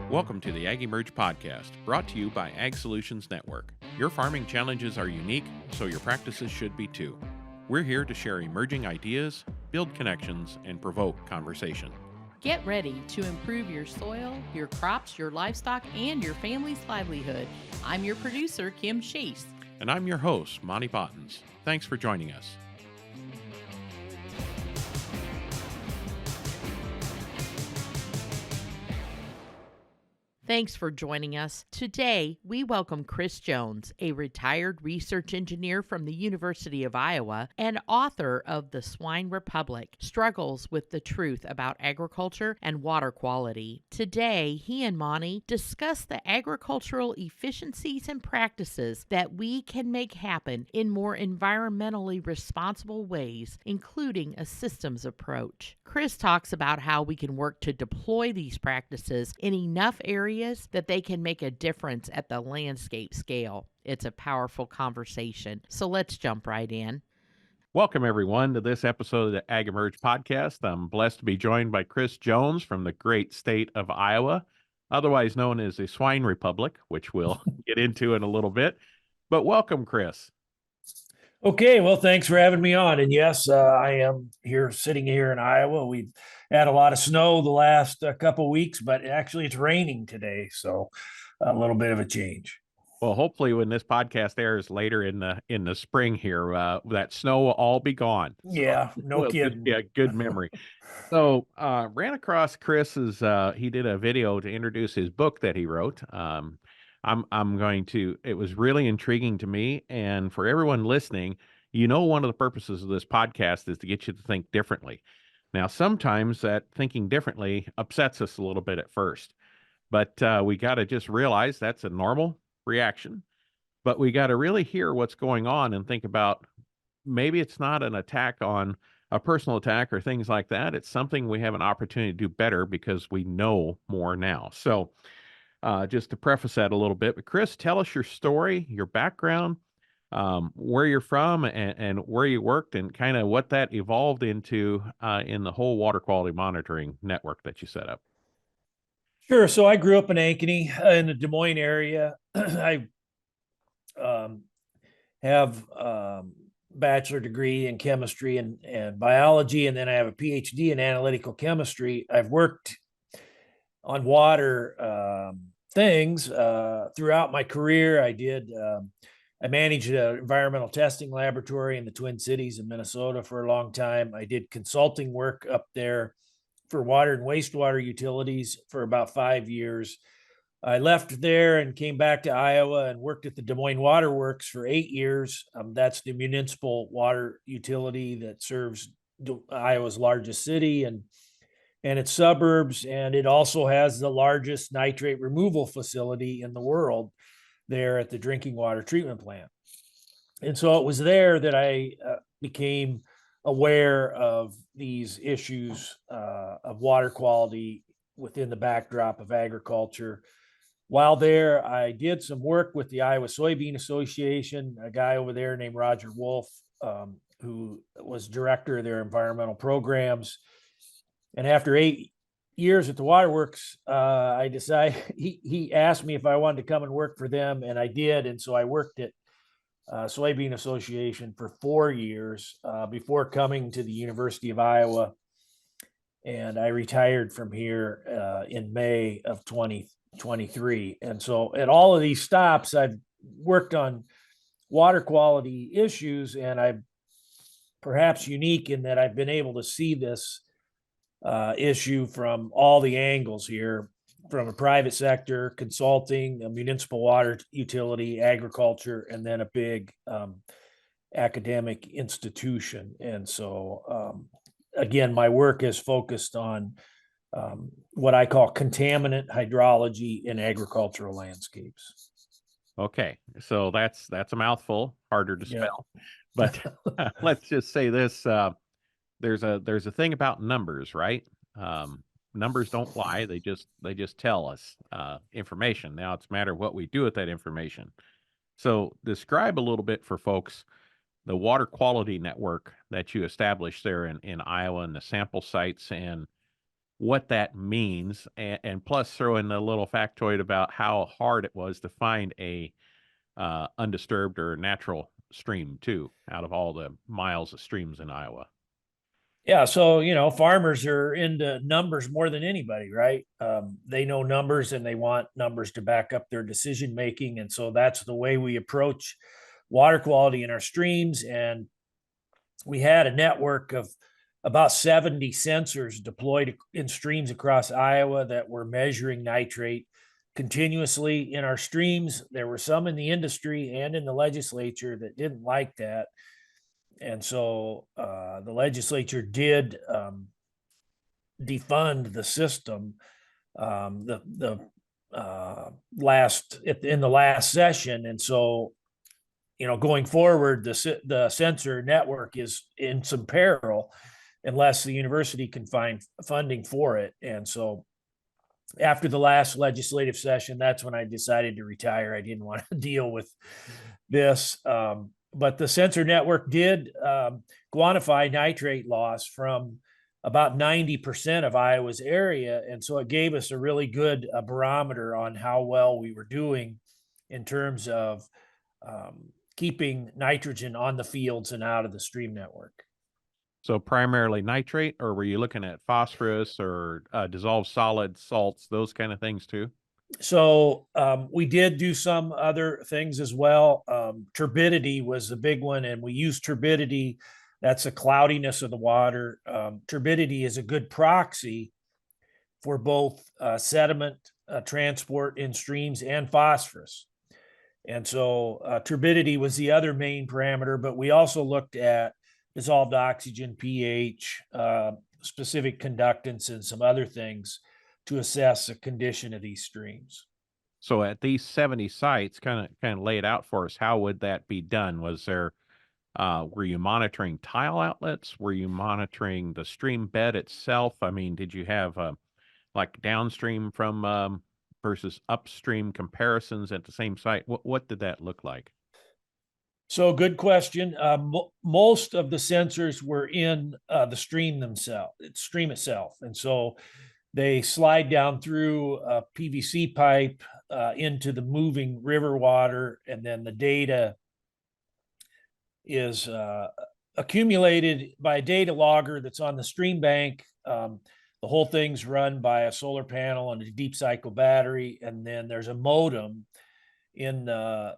Welcome to the AgEmerge podcast, brought to you by Ag Solutions Network. Your farming challenges are unique, so your practices should be too. We're here to share emerging ideas, build connections, and provoke conversation. Get ready to improve your soil, your crops, your livestock, and your family's livelihood. I'm your producer, Kim Chase. And I'm your host, Monte. Thanks for joining us. Thanks for joining us. Today, we welcome Chris Jones, a retired research engineer from the University of Iowa and author of The Swine Republic, Struggles with the Truth About Agriculture and Water Quality. Today, he and Monte discuss the agricultural efficiencies and practices that we can make happen in more environmentally responsible ways, including a systems approach. Chris talks about how we can work to deploy these practices in enough areas that they can make a difference at the landscape scale. It's a powerful conversation. So let's jump right in. Welcome, everyone, to this episode of the AgEmerge podcast. I'm blessed to be joined by Chris Jones from the great state of Iowa, otherwise known as the Swine Republic, which we'll get into in a little bit. But welcome, Chris. Okay, well, thanks for having me on. And yes, I am sitting here in Iowa. We've had a lot of snow the last couple weeks, but actually it's raining today, so a little bit of a change. Well, hopefully when this podcast airs later in the spring here, that snow will all be gone. Yeah, no kidding. Yeah, good memory. So ran across Chris's, he did a video to introduce his book that he wrote. It was really intriguing to me. And for everyone listening, one of the purposes of this podcast is to get you to think differently. Now, sometimes that thinking differently upsets us a little bit at first, but we got to just realize that's a normal reaction. But we got to really hear what's going on and think about maybe it's not an attack on a personal attack or things like that. It's something we have an opportunity to do better because we know more now. So just to preface that a little bit, but Chris, tell us your story, your background, where you're from and where you worked and kind of what that evolved into in the whole water quality monitoring network that you set up. Sure. So I grew up in Ankeny in the Des Moines area. I have bachelor degree in chemistry and biology, and then I have a PhD in analytical chemistry. I've worked on water things throughout my career. I managed an environmental testing laboratory in the Twin Cities in Minnesota for a long time. I did consulting work up there for water and wastewater utilities for about 5 years. I left there and came back to Iowa and worked at the Des Moines Water Works for 8 years. That's the municipal water utility that serves Iowa's largest city and its suburbs. And it also has the largest nitrate removal facility in the world there at the drinking water treatment plant. And so it was there that I became aware of these issues of water quality within the backdrop of agriculture. While there, I did some work with the Iowa Soybean Association, a guy over there named Roger Wolf, who was director of their environmental programs. And after 8 years at the waterworks, I decided he asked me if I wanted to come and work for them, and I did. And so I worked at Soybean Association for 4 years before coming to the University of Iowa. And I retired from here in May of 2023. And so at all of these stops, I've worked on water quality issues, and I'm perhaps unique in that I've been able to see this issue from all the angles here, from a private sector, consulting, a municipal water utility, agriculture, and then a big academic institution. And so, again, my work is focused on what I call contaminant hydrology in agricultural landscapes. Okay, so that's a mouthful, harder to spell, but let's just say this. There's a thing about numbers, right? Numbers don't lie. They just tell us information. Now it's a matter of what we do with that information. So describe a little bit for folks the water quality network that you established there in Iowa and the sample sites and what that means, and plus throw in a little factoid about how hard it was to find a undisturbed or natural stream too, out of all the miles of streams in Iowa. Yeah, so farmers are into numbers more than anybody, right? They know numbers and they want numbers to back up their decision making, and so that's the way we approach water quality in our streams. And we had a network of about 70 sensors deployed in streams across Iowa that were measuring nitrate continuously in our streams. There were some in the industry and in the legislature that didn't like that. And so the legislature did defund the system in the last session. And so going forward, the sensor network is in some peril unless the university can find funding for it. And so after the last legislative session, that's when I decided to retire. I didn't want to deal with this. But the sensor network did quantify nitrate loss from about 90% of Iowa's area. And so it gave us a really good barometer on how well we were doing in terms of keeping nitrogen on the fields and out of the stream network. So primarily nitrate, or were you looking at phosphorus or dissolved solid salts, those kind of things too? So we did do some other things as well. Turbidity was the big one, and we used turbidity. That's the cloudiness of the water. Turbidity is a good proxy for both sediment transport in streams and phosphorus. And so turbidity was the other main parameter, but we also looked at dissolved oxygen, pH, specific conductance, and some other things to assess the condition of these streams. So at these 70 sites, kind of lay it out for us. How would that be done? Was there were you monitoring tile outlets? Were you monitoring the stream bed itself? I mean, did you have like downstream from versus upstream comparisons at the same site? What did that look like? So good question. Most of the sensors were in the stream itself. And so they slide down through a PVC pipe into the moving river water, and then the data is accumulated by a data logger that's on the stream bank. The whole thing's run by a solar panel and a deep cycle battery, and then there's a modem in the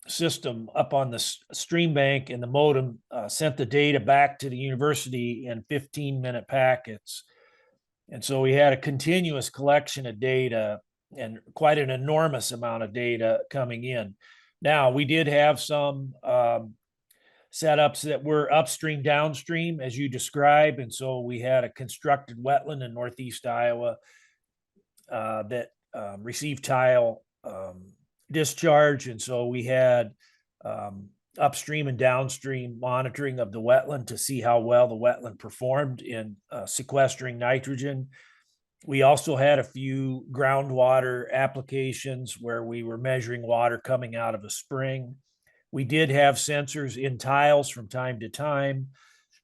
system up on the stream bank, and the modem sent the data back to the university in 15-minute packets. And so we had a continuous collection of data and quite an enormous amount of data coming in. Now, we did have some setups that were upstream, downstream, as you describe. And so we had a constructed wetland in Northeast Iowa that received tile discharge. And so we had upstream and downstream monitoring of the wetland to see how well the wetland performed in sequestering nitrogen. We also had a few groundwater applications where we were measuring water coming out of a spring. We did have sensors in tiles from time to time.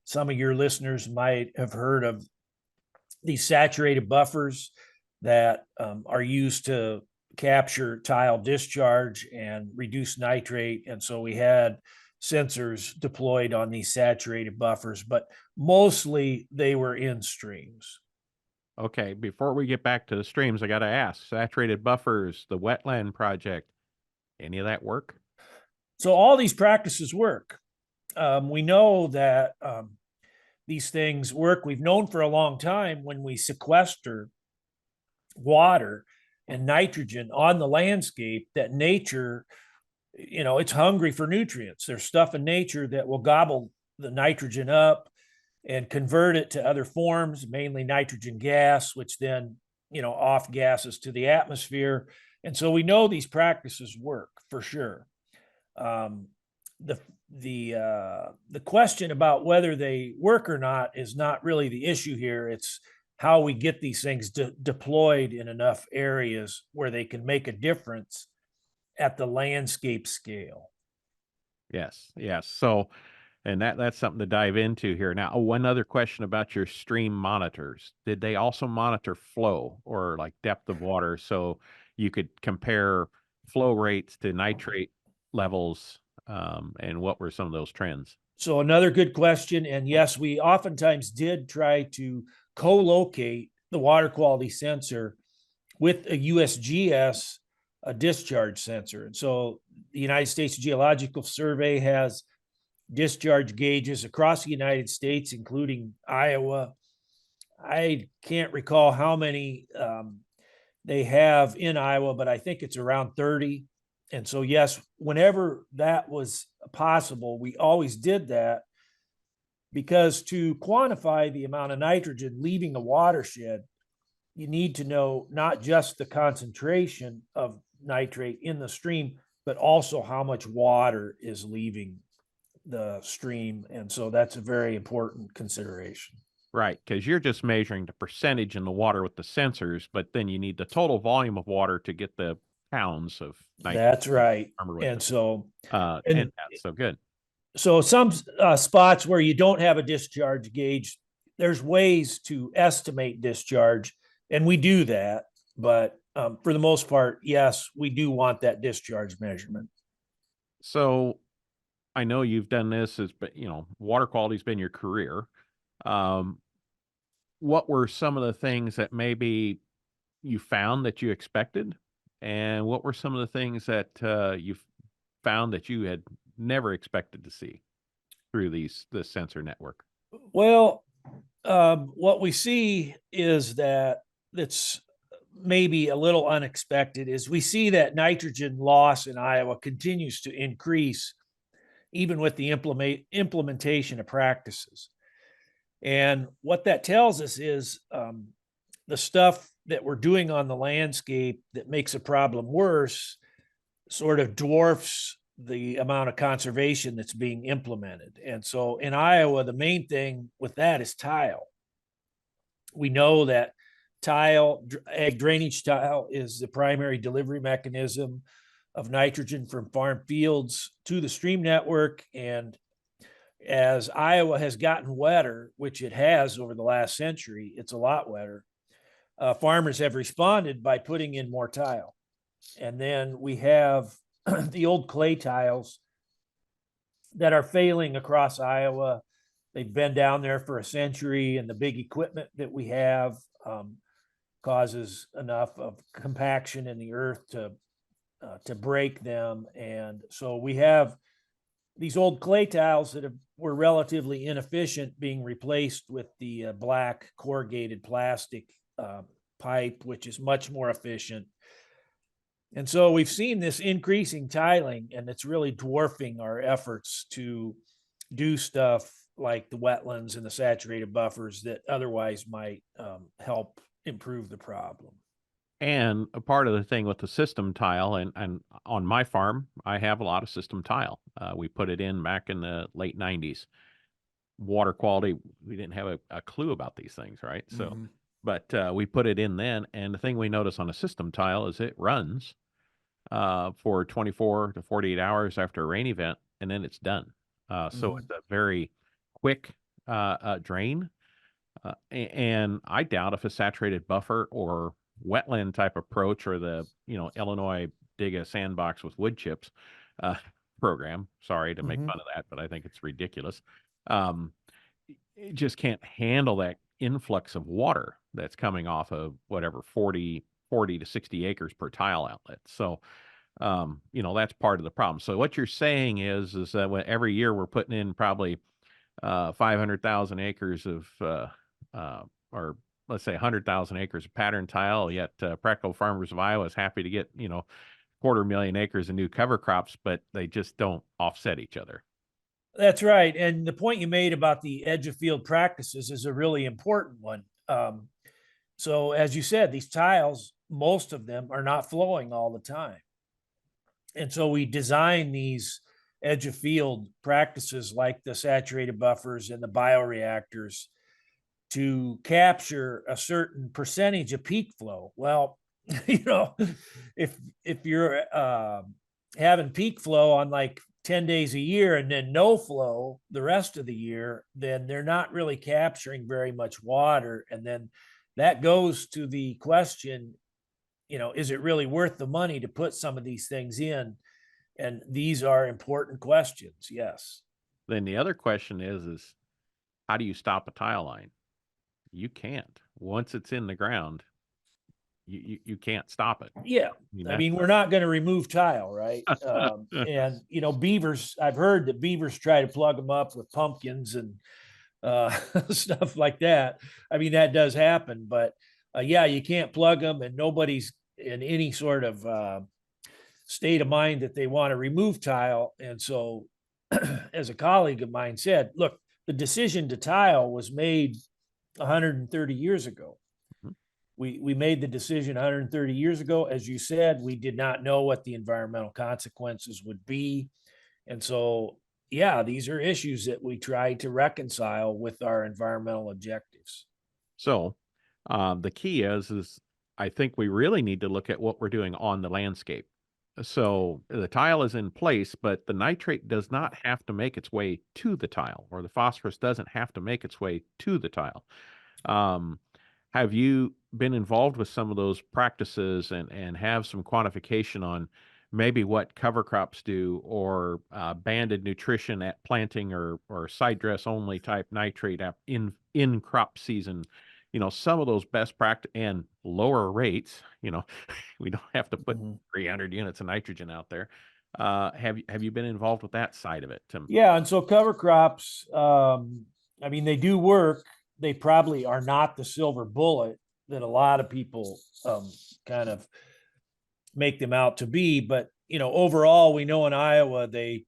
Some of your listeners might have heard of these saturated buffers that are used to capture tile discharge and reduce nitrate. And so we had sensors deployed on these saturated buffers, but mostly they were in streams. Okay, before we get back to the streams, I got to ask, saturated buffers, the wetland project, any of that work? So all these practices work. We know that these things work. We've known for a long time when we sequester water and nitrogen on the landscape that nature, it's hungry for nutrients. There's stuff in nature that will gobble the nitrogen up and convert it to other forms, mainly nitrogen gas, which then, off gases to the atmosphere. And so we know these practices work for sure. The question about whether they work or not is not really the issue here. It's how we get these things deployed in enough areas where they can make a difference at the landscape scale. Yes, yes. So And that's something to dive into here. Now, one other question about your stream monitors. Did they also monitor flow or like depth of water so you could compare flow rates to nitrate levels? And what were some of those trends? So another good question. And yes, we oftentimes did try to co-locate the water quality sensor with a USGS, a discharge sensor. And so the United States Geological Survey has discharge gauges across the United States, including Iowa. I can't recall how many they have in Iowa, but I think it's around 30. And so, yes, whenever that was possible, we always did that, because to quantify the amount of nitrogen leaving the watershed, you need to know not just the concentration of nitrate in the stream, but also how much water is leaving the stream. And so that's a very important consideration. Right, because you're just measuring the percentage in the water with the sensors, but then you need the total volume of water to get the pounds of nitrogen. That's right. Remember And so, and that's so good. So some spots where you don't have a discharge gauge, there's ways to estimate discharge, and we do that. But for the most part, yes, we do want that discharge measurement. So I know you've done this as, but water quality's been your career. What were some of the things that maybe you found that you expected, and what were some of the things that you found that you had never expected to see through this sensor network? Well, what we see is that it's maybe a little unexpected is we see that nitrogen loss in Iowa continues to increase even with the implementation of practices. And what that tells us is the stuff that we're doing on the landscape that makes a problem worse sort of dwarfs the amount of conservation that's being implemented. And so in Iowa, the main thing with that is tile. We know that ag drainage tile is the primary delivery mechanism of nitrogen from farm fields to the stream network. And as Iowa has gotten wetter, which it has over the last century, it's a lot wetter, farmers have responded by putting in more tile. And then we have the old clay tiles that are failing across Iowa. They've been down there for a century, and the big equipment that we have causes enough of compaction in the earth to break them. And so we have these old clay tiles that were relatively inefficient being replaced with the black corrugated plastic pipe, which is much more efficient. And so we've seen this increasing tiling, and it's really dwarfing our efforts to do stuff like the wetlands and the saturated buffers that otherwise might help improve the problem. And a part of the thing with the system tile, and on my farm, I have a lot of system tile. We put it in back in the late 90s. Water quality, we didn't have a clue about these things, right? So, but we put it in then, and the thing we notice on a system tile is it runs for 24 to 48 hours after a rain event, and then it's done. So it's a very quick drain. And I doubt if a saturated buffer or wetland type approach, or the Illinois dig a sandbox with wood chips program, sorry to make fun of that, but I think it's ridiculous. It just can't handle that influx of water that's coming off of whatever 40 to 60 acres per tile outlet. So that's part of the problem. So what you're saying is that every year we're putting in probably 500,000 acres of or let's say 100,000 acres of pattern tile, yet Practical Farmers of Iowa is happy to get 250,000 acres of new cover crops, but they just don't offset each other. That's right. And the point you made about the edge of field practices is a really important one. So as you said, these tiles, most of them are not flowing all the time. And so we design these edge of field practices like the saturated buffers and the bioreactors to capture a certain percentage of peak flow. Well, if you're having peak flow on like 10 days a year and then no flow the rest of the year, then they're not really capturing very much water. And then that goes to the question, is it really worth the money to put some of these things in? And these are important questions. Yes. Then the other question is how do you stop a tile line? You can't. Once it's in the ground, you can't stop it. Yeah. I mean, we're not going to remove tile, right? And, beavers, I've heard that beavers try to plug them up with pumpkins and stuff like that. I mean, that does happen, but yeah, you can't plug them, and nobody's in any sort of state of mind that they want to remove tile. And so, as a colleague of mine said, look, the decision to tile was made 130 years ago. Mhm. We made the decision 130 years ago. As you said, we did not know what the environmental consequences would be. And so, yeah, these are issues that we try to reconcile with our environmental objectives. So the key is I think we really need to look at what we're doing on the landscape. So the tile is in place, but the nitrate does not have to make its way to the tile, or the phosphorus doesn't have to make its way to the tile. Um, have you been involved with some of those practices and have some quantification on maybe what cover crops do, or banded nutrition at planting, or side dress only type nitrate in crop season? Some of those best practice and lower rates. We don't have to put 300 units of nitrogen out there. Have you been involved with that side of it, Tim? Yeah, and so cover crops, I mean, they do work. They probably are not the silver bullet that a lot of people kind of make them out to be. But, overall, we know in Iowa, they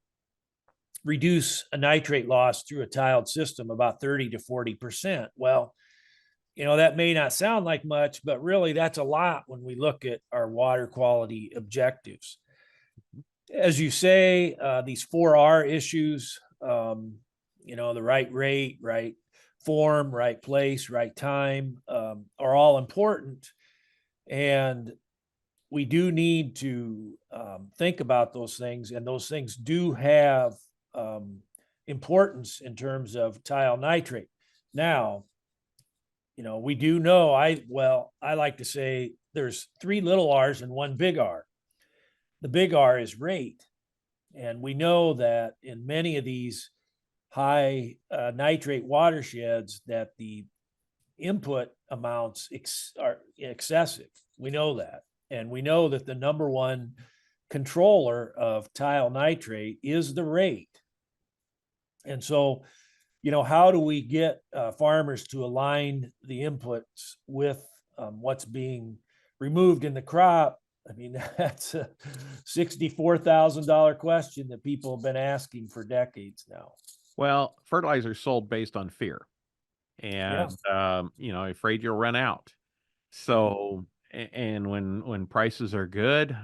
reduce a nitrate loss through a tiled system about 30 to 40%. Well, that may not sound like much, but really that's a lot when we look at our water quality objectives. As you say, these 4R issues, the right rate, right form, right place, right time, are all important. And we do need to think about those things, and those things do have importance in terms of tile nitrate. Now, we do know, I like to say there's 3 little R's and 1 big R. The big R is rate. And we know that in many of these high nitrate watersheds that the input amounts are excessive. We know that. And we know that the number one controller of tile nitrate is the rate. And so, how do we get farmers to align the inputs with what's being removed in the crop? I mean, that's a $64,000 question that people have been asking for decades now. Well, fertilizer is sold based on fear, and afraid you'll run out. So, and when prices are good,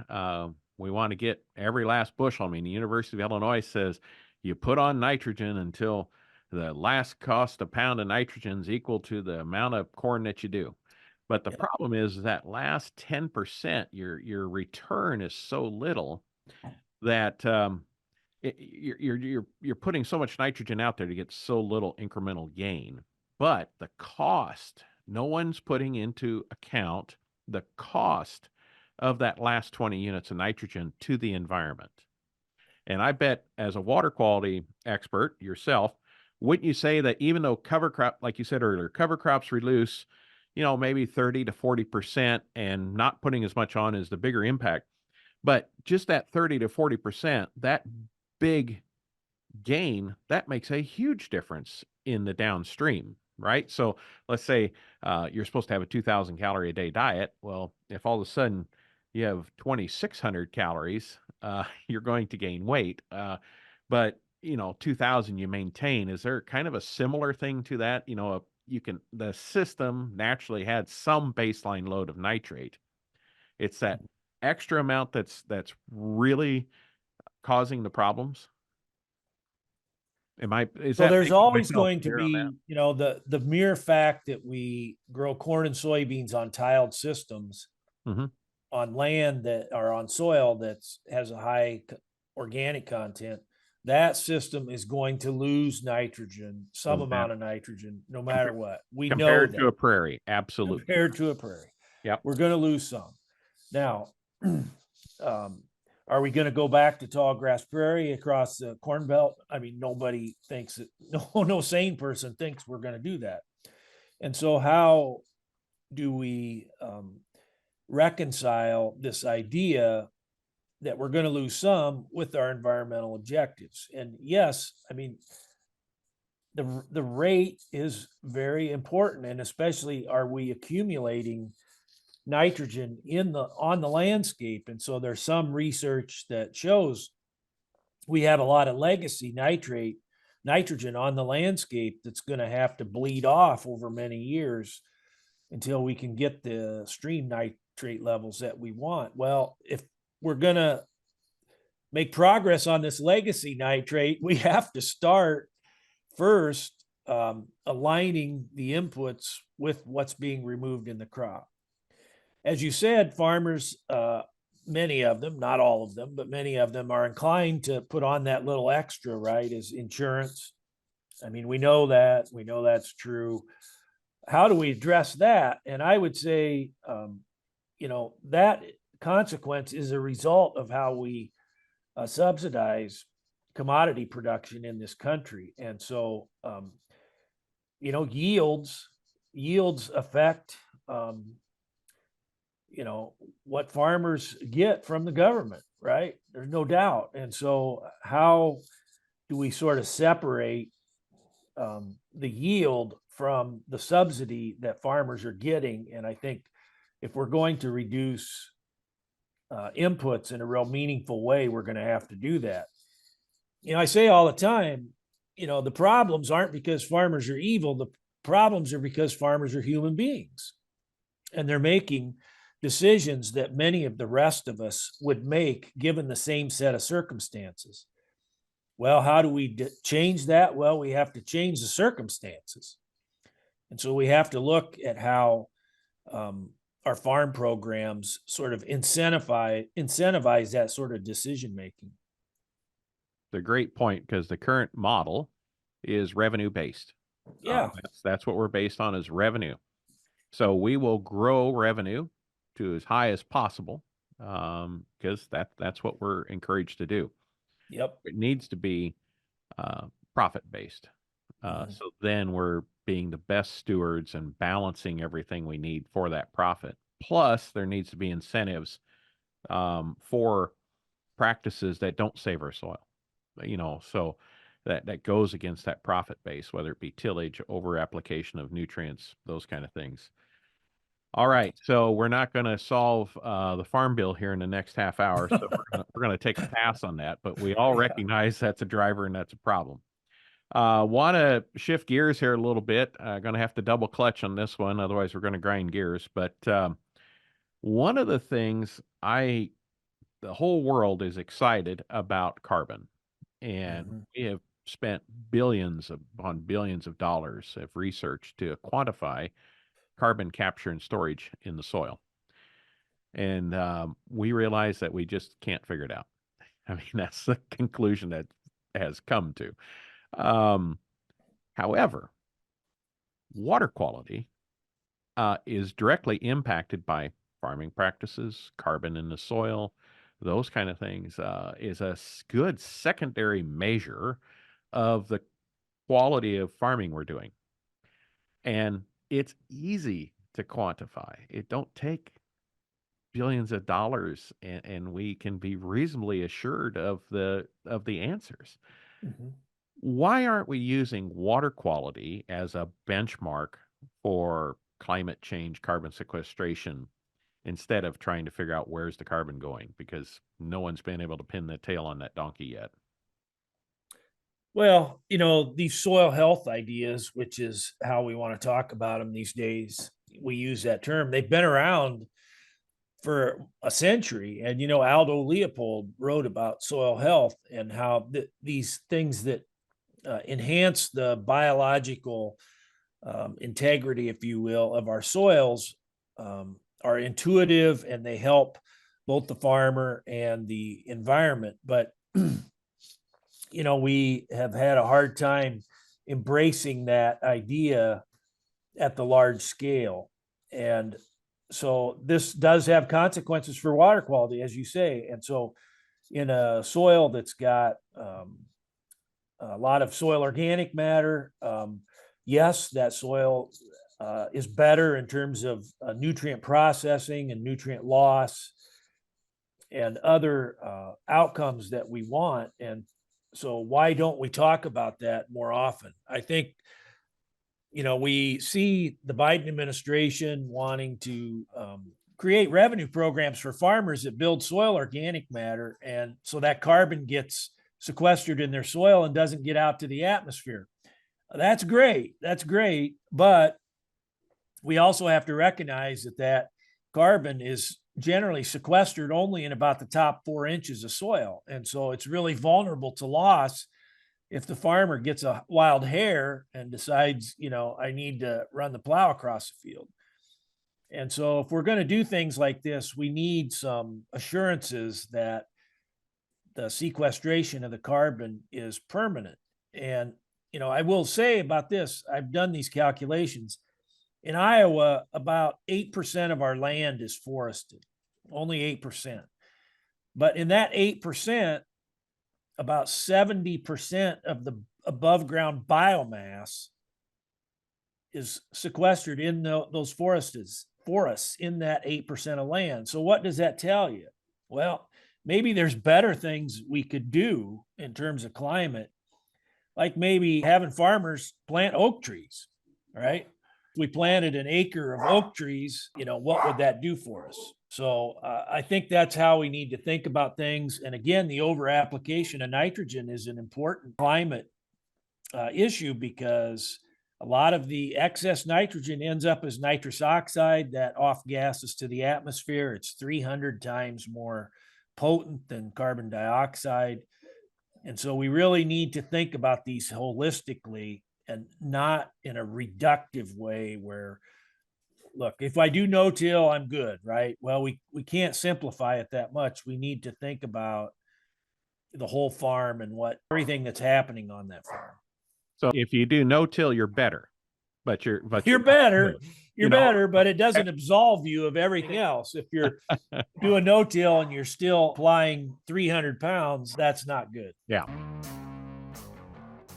we want to get every last bushel. I mean, the University of Illinois says you put on nitrogen until the last cost a pound of nitrogen is equal to the amount of corn that you do. But the problem is that last 10%, your return is so little that you're putting so much nitrogen out there to get so little incremental gain. But the cost, no one's putting into account the cost of that last 20 units of nitrogen to the environment. And I bet, as a water quality expert yourself, wouldn't you say that even though cover crop, like you said earlier, cover crops reduce, maybe 30 to 40%, and not putting as much on is the bigger impact. But just that 30 to 40%, that big gain, that makes a huge difference in the downstream, right? So let's say you're supposed to have a 2,000 calorie a day diet. Well, if all of a sudden you have 2,600 calories, you're going to gain weight. But 2,000 you maintain. Is there kind of a similar thing to that? The system naturally had some baseline load of nitrate. It's that extra amount that's really causing the problems. So there's always going to be, the mere fact that we grow corn and soybeans on tiled systems on land that are on soil that has a high organic content that system is going to lose nitrogen, some No amount matter of nitrogen, no matter what. We know compared to that a prairie, absolutely. compared to a prairie, Yep. we're going to lose some. Now, are we going to go back to tall grass prairie across the Corn Belt? I mean, nobody thinks it. No sane person thinks we're going to do that. And so, how do we reconcile this idea that we're going to lose some with our environmental objectives? And yes, I mean, the rate is very important, and especially, are we accumulating nitrogen on the landscape? And so there's some research that shows we have a lot of legacy nitrogen on the landscape that's going to have to bleed off over many years until we can get the stream nitrate levels that we want. Well, if we're going to make progress on this legacy nitrate, we have to start first aligning the inputs with what's being removed in the crop. As you said, farmers, many of them, not all of them, but many of them are inclined to put on that little extra, right, as insurance. I mean, we know that's true. How do we address that? And I would say, that consequence is a result of how we subsidize commodity production in this country. And so, yields affect, what farmers get from the government, right? There's no doubt. And so, how do we sort of separate the yield from the subsidy that farmers are getting? And I think if we're going to reduce inputs in a real meaningful way, we're going to have to do that. I say all the time, the problems aren't because farmers are evil. The problems are because farmers are human beings, and they're making decisions that many of the rest of us would make given the same set of circumstances. Well, how do we change that? Well, we have to change the circumstances. And so we have to look at how our farm programs sort of incentivize that sort of decision making. It's a great point, because the current model is revenue based. Yeah. That's what we're based on, is revenue. So we will grow revenue to as high as possible, because that's what we're encouraged to do. Yep. It needs to be profit based. So then we're being the best stewards and balancing everything we need for that profit. Plus, there needs to be incentives for practices that don't save our soil. So that goes against that profit base, whether it be tillage, over application of nutrients, those kind of things. All right, so we're not going to solve the farm bill here in the next half hour, so we're going to take a pass on that. But we all recognize that's a driver and that's a problem. Want to shift gears here a little bit. Going to have to double clutch on this one, otherwise we're going to grind gears. But one of the things the whole world is excited about carbon, and we have spent billions upon billions of dollars of research to quantify carbon capture and storage in the soil. And we realize that we just can't figure it out. I mean, that's the conclusion that has come to. However, water quality is directly impacted by farming practices, carbon in the soil, those kind of things, is a good secondary measure of the quality of farming we're doing. And it's easy to quantify. It don't take billions of dollars, and we can be reasonably assured of the answers. Why aren't we using water quality as a benchmark for climate change, carbon sequestration, instead of trying to figure out where's the carbon going? Because no one's been able to pin the tail on that donkey yet. Well, these soil health ideas, which is how we want to talk about them these days, we use that term. They've been around for a century. And, Aldo Leopold wrote about soil health and how these things that enhance the biological integrity, if you will, of our soils are intuitive, and they help both the farmer and the environment. But we have had a hard time embracing that idea at the large scale. And so this does have consequences for water quality, as you say. And so in a soil that's got a lot of soil organic matter, yes, that soil is better in terms of nutrient processing and nutrient loss and other outcomes that we want. And so why don't we talk about that more often? I think, we see the Biden administration wanting to create revenue programs for farmers that build soil organic matter. And so that carbon gets sequestered in their soil and doesn't get out to the atmosphere. That's great. That's great. But we also have to recognize that carbon is generally sequestered only in about the top 4 inches of soil. And so it's really vulnerable to loss if the farmer gets a wild hair and decides, I need to run the plow across the field. And so if we're going to do things like this, we need some assurances that the sequestration of the carbon is permanent. And, I will say about this, I've done these calculations. In Iowa, about 8% of our land is forested, only 8%. But in that 8%, about 70% of the above ground biomass is sequestered in those forests in that 8% of land. So what does that tell you? Well, maybe there's better things we could do in terms of climate, like maybe having farmers plant oak trees, right? If we planted an acre of oak trees, what would that do for us? So I think that's how we need to think about things. And again, the over application of nitrogen is an important climate issue, because a lot of the excess nitrogen ends up as nitrous oxide that off gases to the atmosphere. It's 300 times more potent than carbon dioxide. And so we really need to think about these holistically and not in a reductive way where, look, if I do no-till, I'm good, right? Well, we can't simplify it that much. We need to think about the whole farm and everything that's happening on that farm. So if you do no-till, you're better, but you're better. You're better, but it doesn't absolve you of everything else. If you're doing no-till and you're still applying 300 pounds, that's not good. Yeah.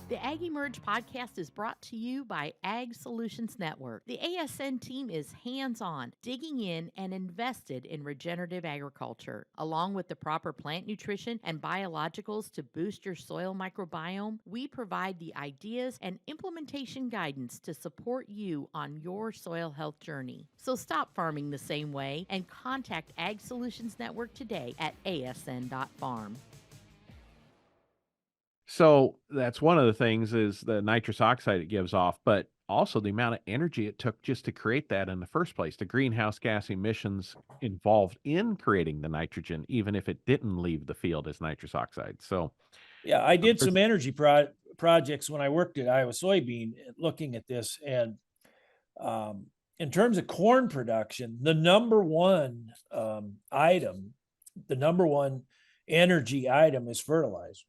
The AgEmerge podcast is brought to you by Ag Solutions Network. The ASN team is hands-on, digging in and invested in regenerative agriculture. Along with the proper plant nutrition and biologicals to boost your soil microbiome, we provide the ideas and implementation guidance to support you on your soil health journey. So stop farming the same way and contact Ag Solutions Network today at asn.farm. So that's one of the things, is the nitrous oxide it gives off, but also the amount of energy it took just to create that in the first place, the greenhouse gas emissions involved in creating the nitrogen, even if it didn't leave the field as nitrous oxide. So yeah, I did some energy projects when I worked at Iowa Soybean looking at this. And in terms of corn production, the number one item, the number one energy item is fertilizer.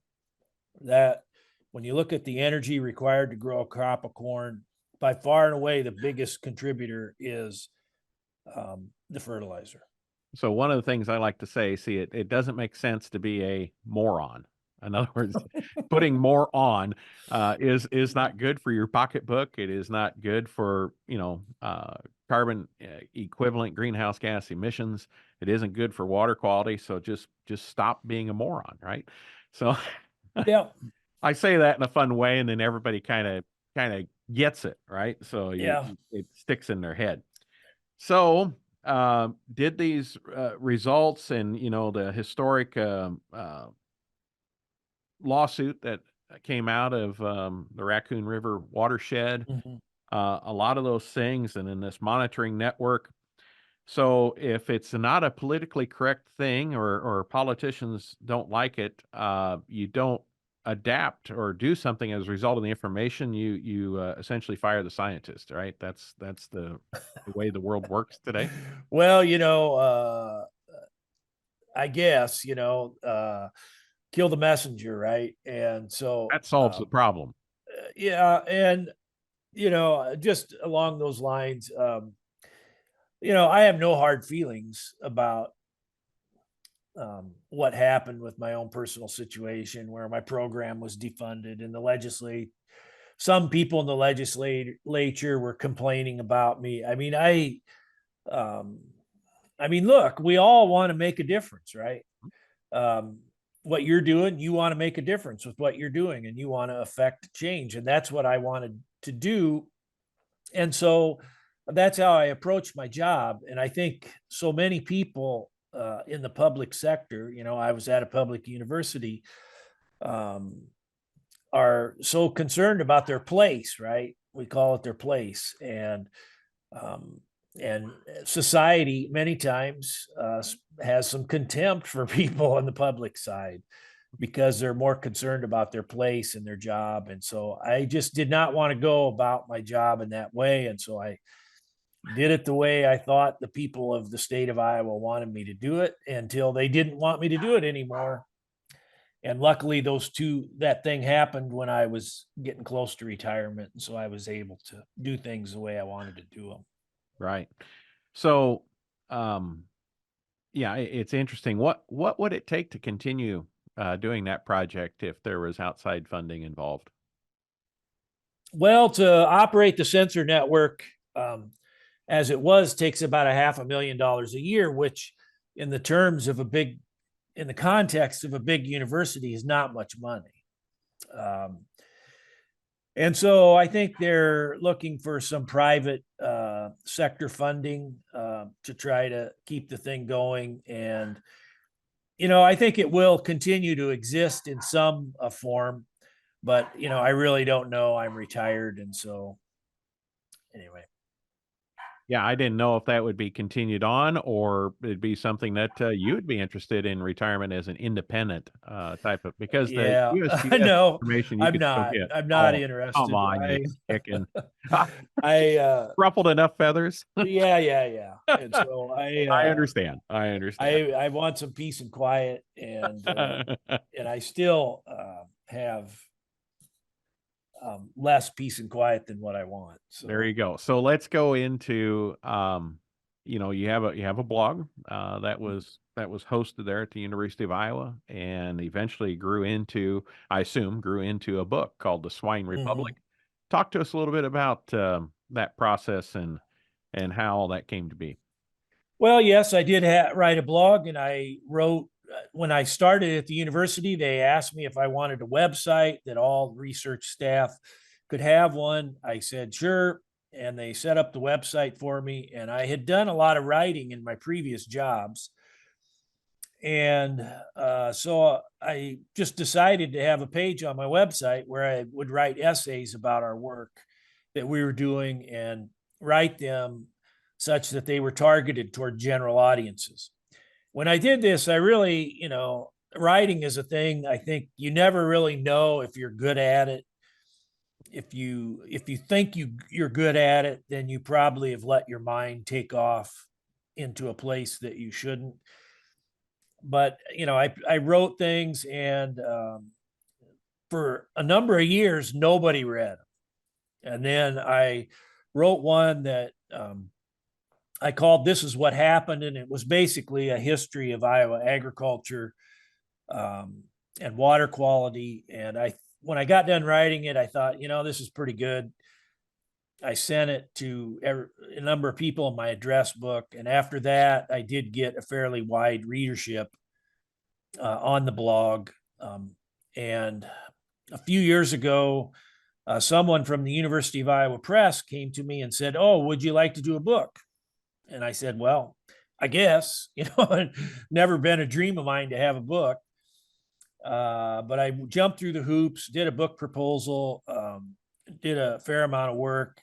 That when you look at the energy required to grow a crop of corn, by far and away, the biggest contributor is the fertilizer. So one of the things I like to say, see, it doesn't make sense to be a moron. In other words, putting more on is not good for your pocketbook. It is not good for, carbon equivalent greenhouse gas emissions. It isn't good for water quality. So just stop being a moron, right? So yeah, I say that in a fun way, and then everybody kind of gets it, right? So it sticks in their head. So did these results and the historic lawsuit that came out of the Raccoon River watershed, a lot of those things, and in this monitoring network. So if it's not a politically correct thing, or politicians don't like it, you don't adapt or do something as a result of the information. You essentially fire the scientist, right? That's the way the world works today. Well, I guess, kill the messenger, right? And so That solves the problem. yeah, and just along those lines, I have no hard feelings about what happened with my own personal situation where my program was defunded and some people in the legislature were complaining about me. Um, look, we all want to make a difference, right? Um, what you're doing, you want to make a difference with what you're doing and you want to affect change. And that's what I wanted to do. And so that's how I approach my job. And I think so many people in the public sector, I was at a public university, um, are so concerned about their place, right? We call it their place. Um, and society many times has some contempt for people on the public side because they're more concerned about their place and their job. And so I just did not want to go about my job in that way. And so I did it the way I thought the people of the state of Iowa wanted me to do it until they didn't want me to do it anymore. And luckily that thing happened when I was getting close to retirement. And so I was able to do things the way I wanted to do them. Right. So, yeah, it's interesting. What would it take to continue doing that project if there was outside funding involved? Well, to operate the sensor network, as it was, takes about $500,000 a year, which in the context of a big university is not much money. And so I think they're looking for some private sector funding to try to keep the thing going. And, I think it will continue to exist in some form, but, I really don't know. I'm retired. And so anyway. Yeah, I didn't know if that would be continued on or it'd be something that you would be interested in retirement as an independent type of, because the Yeah, USGS no, information you I'm could still not. get. I'm not Oh, come interested. on, you chicken. I Ruffled enough feathers. yeah. And so I understand. I understand. I want some peace and quiet, and I still have less peace and quiet than what I want. So There you go. So let's go into you have a blog that was hosted there at the University of Iowa and eventually grew into a book called The Swine Republic. Talk to us a little bit about that process and how all that came to be. Well, yes, I did write a blog, and I wrote when I started at the university. They asked me if I wanted a website that all research staff could have one. I said sure, and they set up the website for me. And I had done a lot of writing in my previous jobs, and so I just decided to have a page on my website where I would write essays about our work that we were doing and write them such that they were targeted toward general audiences. When I did this, I really, writing is a thing. I think you never really know if you're good at it. If you think you're good at it, then you probably have let your mind take off into a place that you shouldn't. But I wrote things, and for a number of years, nobody read them. And then I wrote one that I called "This Is What Happened," and it was basically a history of Iowa agriculture and water quality. And when I got done writing it, I thought, this is pretty good. I sent it to a number of people in my address book, and after that, I did get a fairly wide readership on the blog. And a few years ago, someone from the University of Iowa Press came to me and said, "Oh, would you like to do a book?" And I said, "Well, I guess." Never been a dream of mine to have a book. But I jumped through the hoops, did a book proposal, did a fair amount of work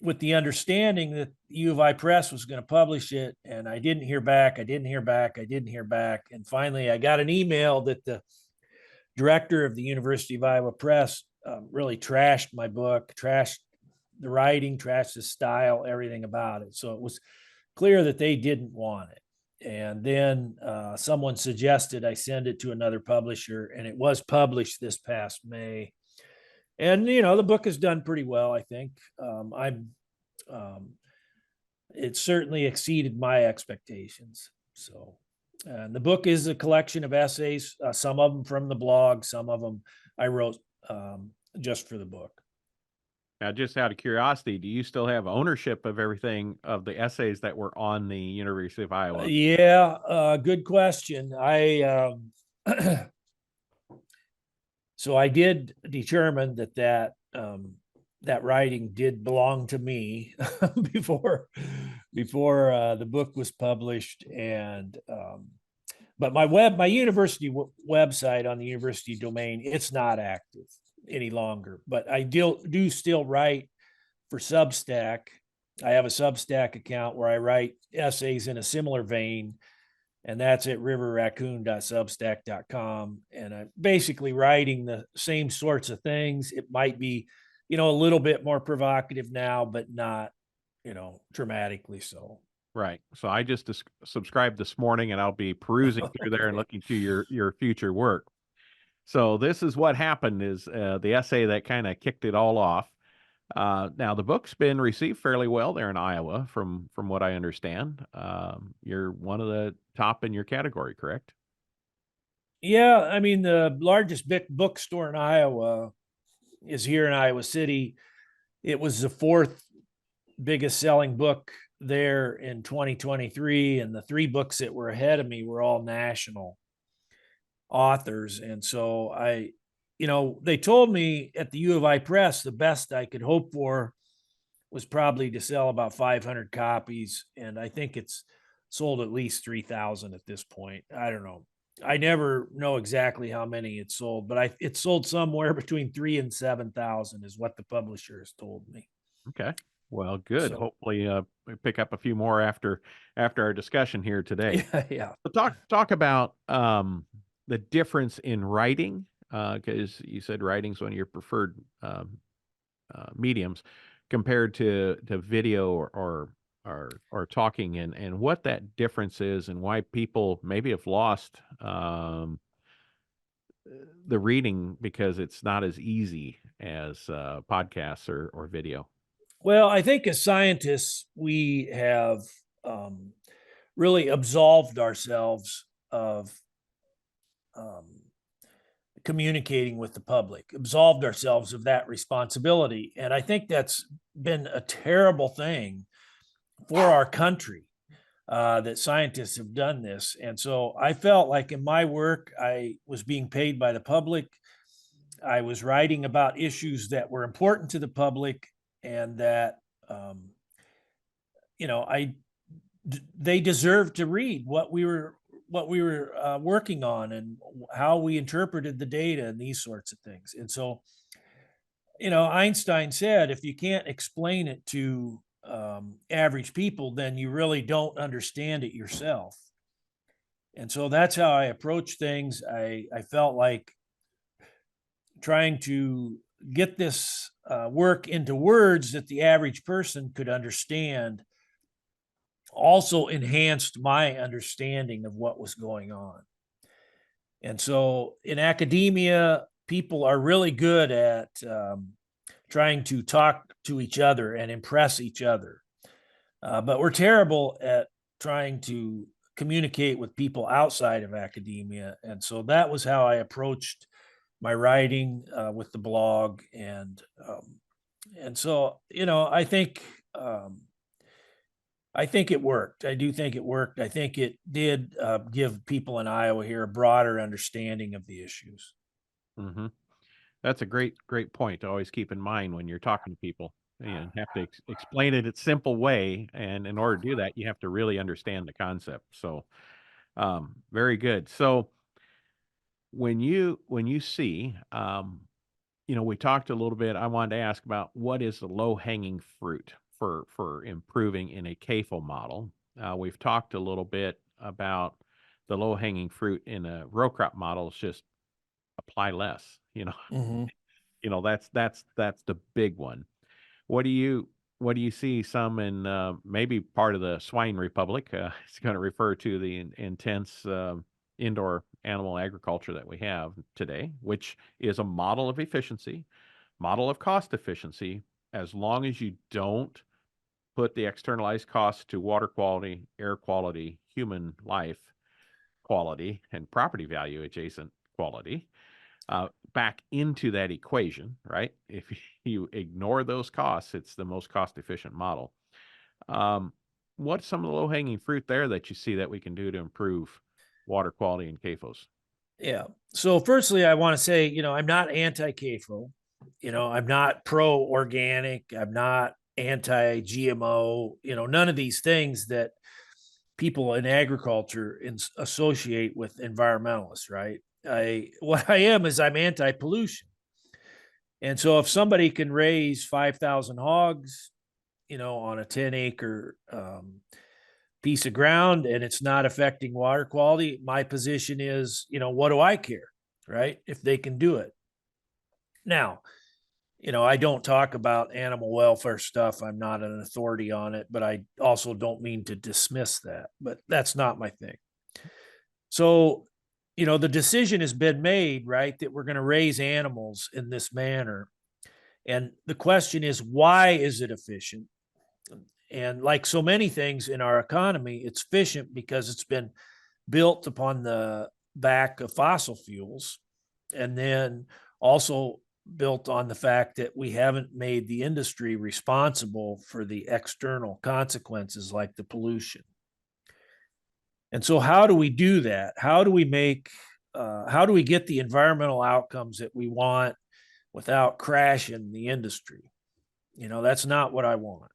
with the understanding that U of I Press was going to publish it. And I didn't hear back. And finally, I got an email that the director of the University of Iowa Press really trashed my book, trashed the writing, trashed the style, everything about it. So it was clear that they didn't want it. And then someone suggested I send it to another publisher, and it was published this past May. And the book has done pretty well, I think. It certainly exceeded my expectations. So, and the book is a collection of essays, some of them from the blog, some of them I wrote just for the book. Now, just out of curiosity, do you still have ownership of everything of the essays that were on the University of Iowa? Yeah, good question. So I did determine that writing did belong to me before the book was published, and but my university website on the university domain, it's not active any longer. But I do still write for Substack. I have a Substack account where I write essays in a similar vein, and that's at riverraccoon.substack.com. And I'm basically writing the same sorts of things. It might be, a little bit more provocative now, but not, dramatically so. Right. So I just subscribed this morning, and I'll be perusing through there and looking to your future work. So this is what happened: is the essay that kind of kicked it all off. Now the book's been received fairly well there in Iowa, from what I understand. You're one of the top in your category, correct? Yeah, I mean, the largest bookstore in Iowa is here in Iowa City. It was the fourth biggest selling book there in 2023, and the three books that were ahead of me were all national authors. And so they told me at the U of I Press the best I could hope for was probably to sell about 500 copies, and I think it's sold at least 3,000 at this point. I don't know. I never know exactly how many it sold, but it sold somewhere between 3 and 7,000 is what the publisher has told me. Okay. Well, good. So, Hopefully, we pick up a few more after our discussion here today. yeah. So talk about the difference in writing, because you said writing's one of your preferred mediums, compared to video or talking, and what that difference is, and why people maybe have lost the reading because it's not as easy as podcasts or video. Well, I think as scientists, we have really absolved ourselves of um, communicating with the public, absolved ourselves of that responsibility. And I think that's been a terrible thing for our country, that scientists have done this. And so I felt like in my work, I was being paid by the public. I was writing about issues that were important to the public, and that, they deserved to read what we were working on, and how we interpreted the data and these sorts of things. And so, Einstein said, if you can't explain it to average people, then you really don't understand it yourself. And so that's how I approach things. I felt like trying to get this work into words that the average person could understand also enhanced my understanding of what was going on. And so in academia, people are really good at trying to talk to each other and impress each other. But we're terrible at trying to communicate with people outside of academia. And so that was how I approached my writing with the blog. And so, I think it worked. I do think it worked. I think it did give people in Iowa here a broader understanding of the issues. Hmm. That's a great point to always keep in mind when you're talking to people. You have to explain it in a simple way, and in order to do that, you have to really understand the concept. So, very good. So, when you see, we talked a little bit. I wanted to ask about what is the low hanging fruit for improving in a CAFO model. We've talked a little bit about the low hanging fruit in a row crop model. It's just apply less. Mm-hmm. That's the big one. What do you what do you see some in maybe part of the Swine Republic? It's going to refer to the intense indoor animal agriculture that we have today, which is a model of efficiency, model of cost efficiency, as long as you don't put the externalized costs to water quality, air quality, human life quality, and property value adjacent quality back into that equation, right? If you ignore those costs, it's the most cost efficient model. What's some of the low hanging fruit there that you see that we can do to improve water quality in CAFOs? Yeah. So firstly, I want to say, I'm not anti-CAFO. I'm not pro-organic. I'm not anti-GMO. None of these things that people in agriculture associate with environmentalists, right? What I am is I'm anti-pollution. And so if somebody can raise 5,000 hogs, on a 10-acre piece of ground and it's not affecting water quality, my position is, what do I care, right? If they can do it. Now, I don't talk about animal welfare stuff. I'm not an authority on it, but I also don't mean to dismiss that, but that's not my thing. So, the decision has been made, right, that we're going to raise animals in this manner. And the question is, why is it efficient? And like so many things in our economy, it's efficient because it's been built upon the back of fossil fuels, and then also built on the fact that we haven't made the industry responsible for the external consequences like the pollution. And so how do we do that? How do we get the environmental outcomes that we want without crashing the industry? That's not what I want.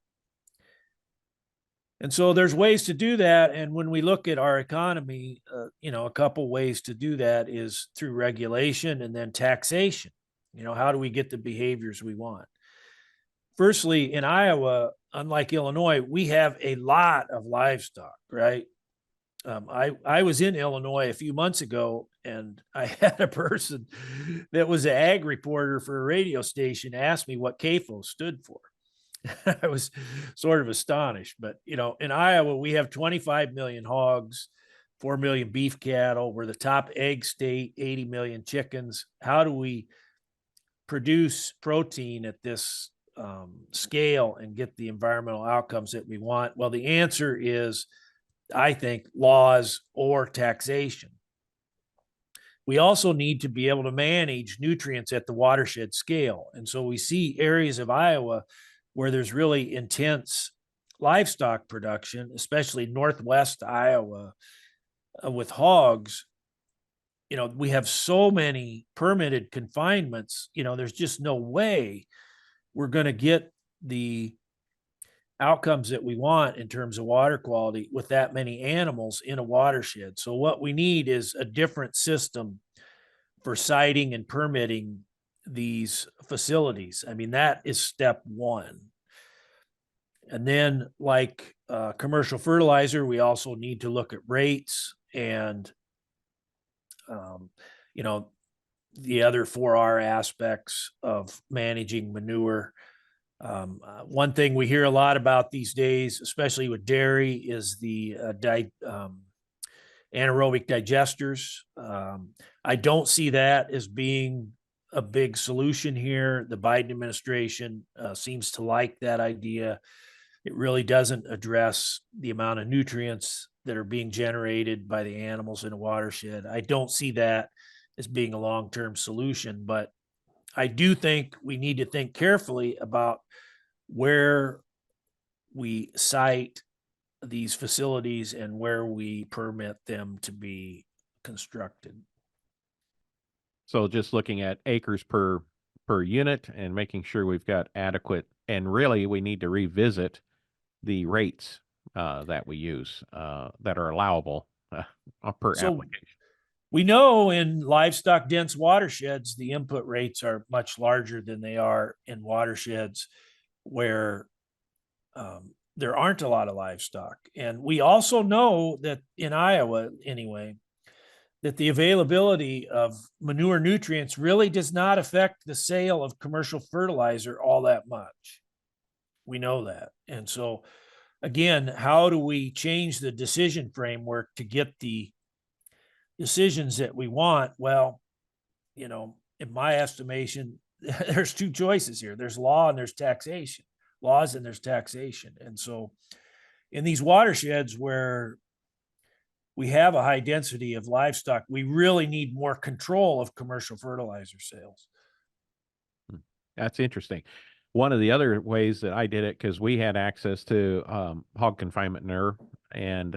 And so there's ways to do that. And when we look at our economy, a couple ways to do that is through regulation and then taxation. How do we get the behaviors we want? Firstly, in Iowa, unlike Illinois, we have a lot of livestock, right? I was in Illinois a few months ago, and I had a person that was an ag reporter for a radio station ask me what CAFO stood for. I was sort of astonished, but in Iowa, we have 25 million hogs, 4 million beef cattle. We're the top egg state, 80 million chickens. How do we produce protein at this scale and get the environmental outcomes that we want? Well, the answer is, I think, laws or taxation. We also need to be able to manage nutrients at the watershed scale. And so we see areas of Iowa where there's really intense livestock production, especially northwest Iowa with hogs. We have so many permitted confinements, there's just no way we're going to get the outcomes that we want in terms of water quality with that many animals in a watershed. So what we need is a different system for siting and permitting these facilities. I mean, that is step one. And then, like commercial fertilizer, we also need to look at rates and, the other 4R aspects of managing manure. One thing we hear a lot about these days, especially with dairy, is the anaerobic digesters. I don't see that as being a big solution here. The Biden administration seems to like that idea. It really doesn't address the amount of nutrients that are being generated by the animals in a watershed. I don't see that as being a long-term solution, but I do think we need to think carefully about where we site these facilities and where we permit them to be constructed. So just looking at acres per unit and making sure we've got adequate, and really we need to revisit the rates that we use that are allowable per application. We know in livestock dense watersheds, the input rates are much larger than they are in watersheds where there aren't a lot of livestock. And we also know that in Iowa, anyway, that the availability of manure nutrients really does not affect the sale of commercial fertilizer all that much. We know that. And so, again, how do we change the decision framework to get the decisions that we want? Well, in my estimation, there's two choices here. There's law and there's taxation. Laws and there's taxation. And so in these watersheds where we have a high density of livestock, we really need more control of commercial fertilizer sales. That's interesting. One of the other ways that I did it, because we had access to hog confinement manure, and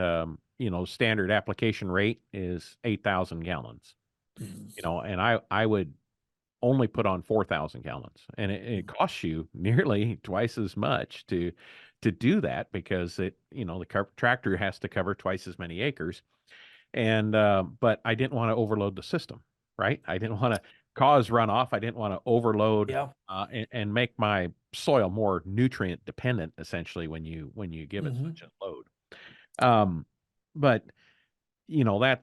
standard application rate is 8,000 gallons. And I would only put on 4,000 gallons, and it costs you nearly twice as much to do that, because the tractor has to cover twice as many acres. And but I didn't want to overload the system, right? I didn't want to cause runoff. I didn't want to overload and make my soil more nutrient dependent, essentially, when you give it such a load. But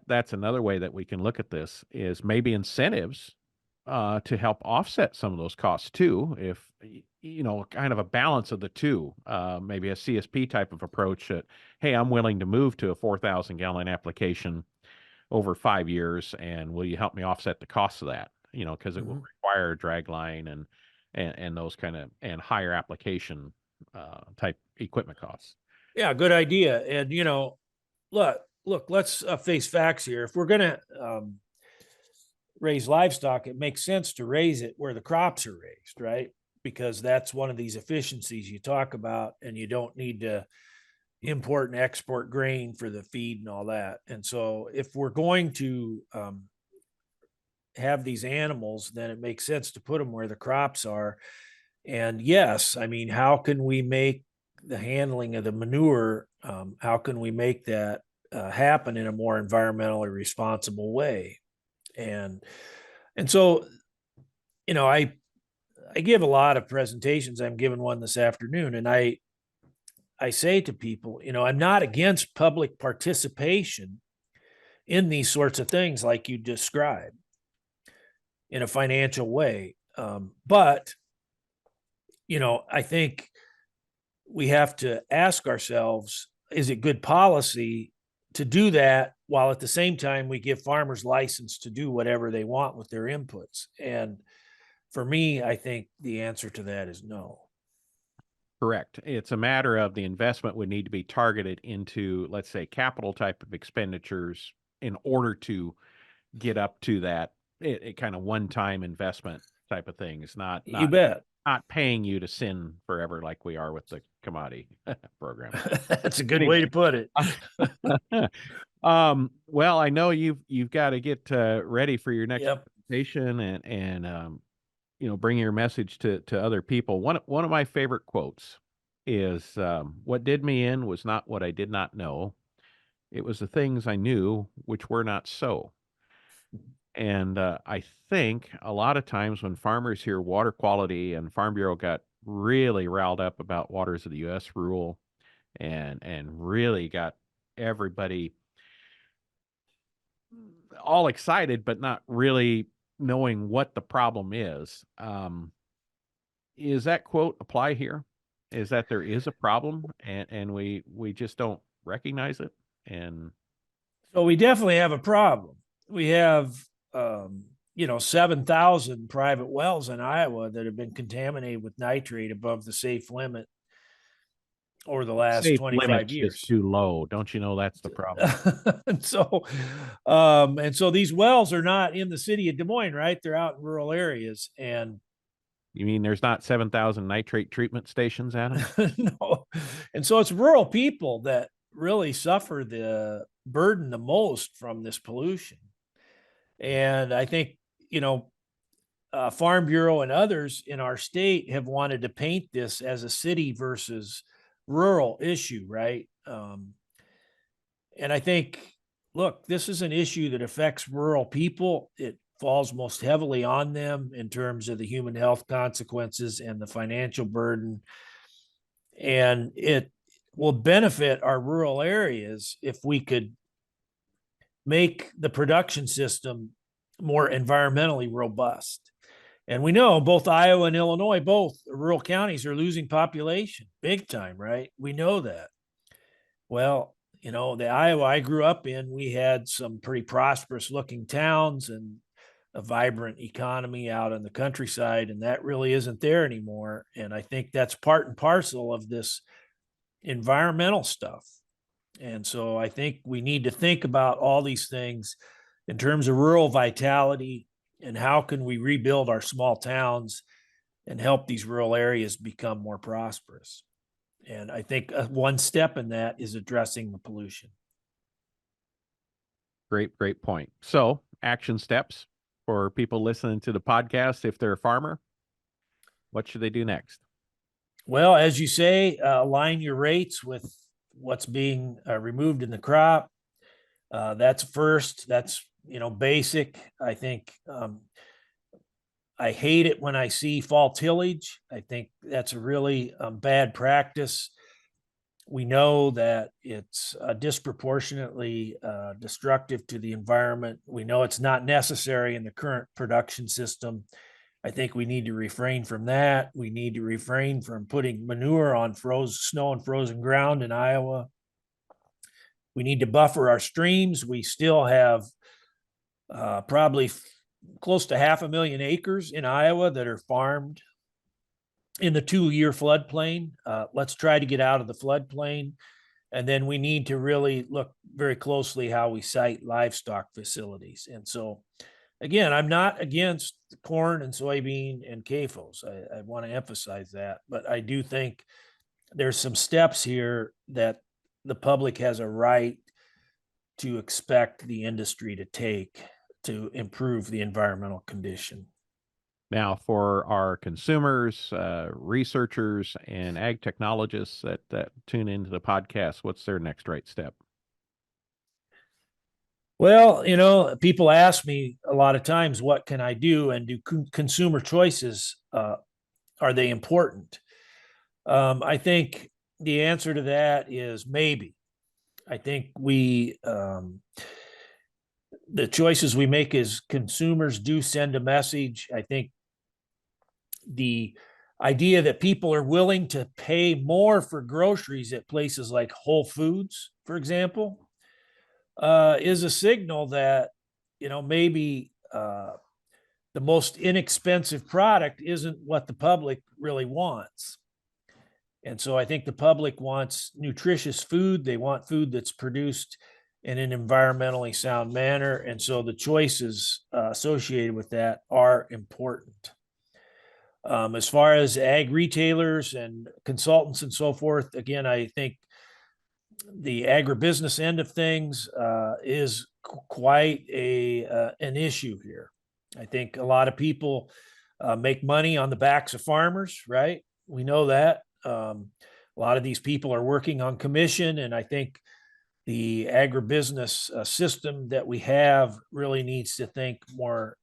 that's another way that we can look at this, is maybe incentives to help offset some of those costs too. If kind of a balance of the two, maybe a CSP type of approach that, hey, I'm willing to move to a 4,000 gallon application over 5 years, and will you help me offset the cost of that? Because it will require drag line and those kind of, and higher application type equipment costs. Yeah, good idea. And look, let's face facts here. If we're going to raise livestock, it makes sense to raise it where the crops are raised, right? Because that's one of these efficiencies you talk about, and you don't need to import and export grain for the feed and all that. And so if we're going to have these animals, then it makes sense to put them where the crops are. And yes, I mean, how can we make the handling of the manure, how can we make that happen in a more environmentally responsible way? And so, I give a lot of presentations. I'm giving one this afternoon, and I say to people, I'm not against public participation in these sorts of things like you described in a financial way. But, I think we have to ask ourselves, is it good policy to do that while at the same time we give farmers license to do whatever they want with their inputs? And for me, I think the answer to that is no. Correct. It's a matter of the investment would need to be targeted into, let's say, capital type of expenditures in order to get up to that it kind of one-time investment type of thing. It's not You bet. Not paying you to sin forever like we are with the commodity program. That's a good way to put it. Well, I know you've got to get ready for your next presentation and bring your message to other people. One of my favorite quotes is, "What did me in was not what I did not know. It was the things I knew which were not so." And I think a lot of times when farmers hear water quality, and Farm Bureau got really riled up about Waters of the U.S. rule, and really got everybody all excited, but not really knowing what the problem is. Is that quote apply here? Is that there is a problem, and we just don't recognize it? And so we definitely have a problem. We have 7,000 private wells in Iowa that have been contaminated with nitrate above the safe limit over the last 25 years. Is too low. Don't you know that's the problem? and so these wells are not in the city of Des Moines, right? They're out in rural areas. And you mean there's not 7,000 nitrate treatment stations, Adam? No. And so it's rural people that really suffer the burden the most from this pollution. And I think, Farm Bureau and others in our state have wanted to paint this as a city versus rural issue, right? And I think, look, this is an issue that affects rural people. It falls most heavily on them in terms of the human health consequences and the financial burden. And it will benefit our rural areas if we could make the production system more environmentally robust. And we know both Iowa and Illinois, both rural counties, are losing population big time, right? We know that. Well, the Iowa I grew up in, we had some pretty prosperous looking towns and a vibrant economy out in the countryside, and that really isn't there anymore. And I think that's part and parcel of this environmental stuff. And so I think we need to think about all these things in terms of rural vitality and how can we rebuild our small towns and help these rural areas become more prosperous. And I think one step in that is addressing the pollution. Great point. So, action steps for people listening to the podcast if they're a farmer, what should they do next? Well, as you say, align your rates with what's being removed in the crop. That's first. That's basic. I think I hate it when I see fall tillage. I think that's a really bad practice. We know that it's disproportionately destructive to the environment. We know it's not necessary in the current production system. I think we need to refrain from that. We need to refrain from putting manure on snow and frozen ground in Iowa. We need to buffer our streams. We still have probably close to 500,000 acres in Iowa that are farmed in the 2-year floodplain. Let's try to get out of the floodplain. And then we need to really look very closely how we site livestock facilities. And so, again, I'm not against corn and soybean and CAFOs. I want to emphasize that. But I do think there's some steps here that the public has a right to expect the industry to take to improve the environmental condition. Now, for our consumers, researchers, and ag technologists that tune into the podcast, what's their next right step? Well, people ask me a lot of times, what can I do? And do consumer choices, are they important? I think the answer to that is maybe. I think the choices we make as consumers do send a message. I think the idea that people are willing to pay more for groceries at places like Whole Foods, for example, is a signal that, maybe the most inexpensive product isn't what the public really wants. And so I think the public wants nutritious food. They want food that's produced in an environmentally sound manner. And so the choices associated with that are important. As far as ag retailers and consultants and so forth, again, I think the agribusiness end of things is quite an issue here. I think a lot of people make money on the backs of farmers, right? We know that. A lot of these people are working on commission, and I think the agribusiness system that we have really needs to think more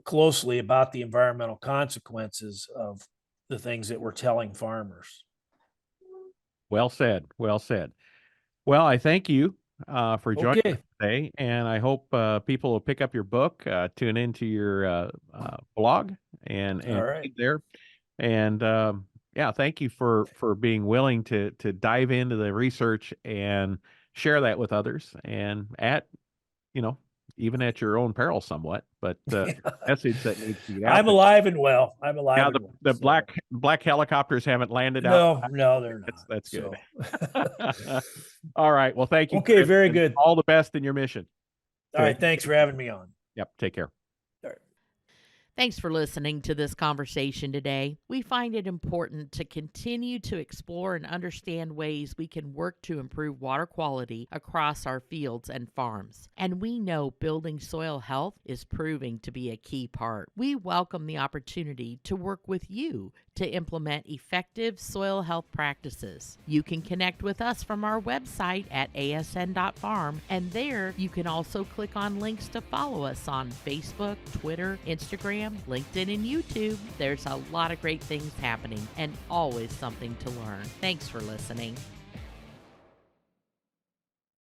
closely about the environmental consequences of the things that we're telling farmers. Well said. Well said. Well, I thank you for joining us Okay. today, and I hope people will pick up your book, tune into your blog, and All right. read there. And yeah, thank you for being willing to dive into the research and share that with others, and even at your own peril somewhat, but message that needs to get out I'm there. alive and well. I'm alive. Now and the well, so. black helicopters haven't landed out. No, they're not. That's good. So. All right. Well, thank you. Okay, Chris, very and good. all the best in your mission. All right. Thanks for having me on. Yep. Take care. All right. Thanks for listening to this conversation today. We find it important to continue to explore and understand ways we can work to improve water quality across our fields and farms. And we know building soil health is proving to be a key part. We welcome the opportunity to work with you to implement effective soil health practices. You can connect with us from our website at asn.farm, and there you can also click on links to follow us on Facebook, Twitter, Instagram, LinkedIn, and YouTube. There's a lot of great things happening and always something to learn. Thanks for listening.